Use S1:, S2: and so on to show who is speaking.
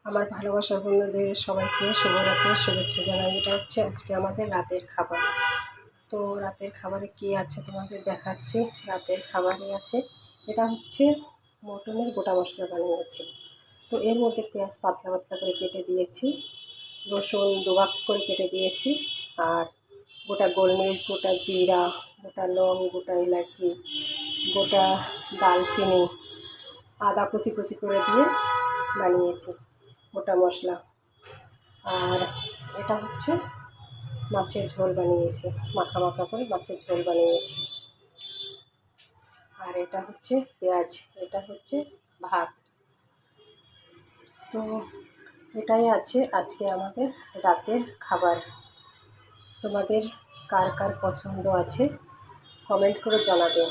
S1: আমার ভালোবাসার বন্ধুদের সবাইকে শুভরাত্রির শুভেচ্ছা জানাই। এটা হচ্ছে আজকে আমাদের রাতের খাবার। তো রাতের খাবারে কী আছে তোমাদের দেখাচ্ছি। রাতের খাবারে আছে, এটা হচ্ছে মটনের গোটা মশলা বানিয়েছি। তো এর মধ্যে পেঁয়াজ পাতলা পাতলা করে কেটে দিয়েছি, রসুন দুভাগ করে কেটে দিয়েছি, আর গোটা গোলমরিচ, গোটা জিরা, গোটা লং, গোটা এলাচি, গোটা দারচিনি, আদা কুচি কুচি করে দিয়ে বানিয়েছি গোটা মশলা। আর এটা হচ্ছে মাছের ঝোল বানিয়েছি, মাখা মাখা করে মাছের ঝোল বানিয়েছি। আর এটা হচ্ছে পেঁয়াজ, এটা হচ্ছে ভাত। তো এটাই আছে আজকে আমাদের রাতের খাবার। তোমাদের কার কার পছন্দ আছে কমেন্ট করে জানাবে।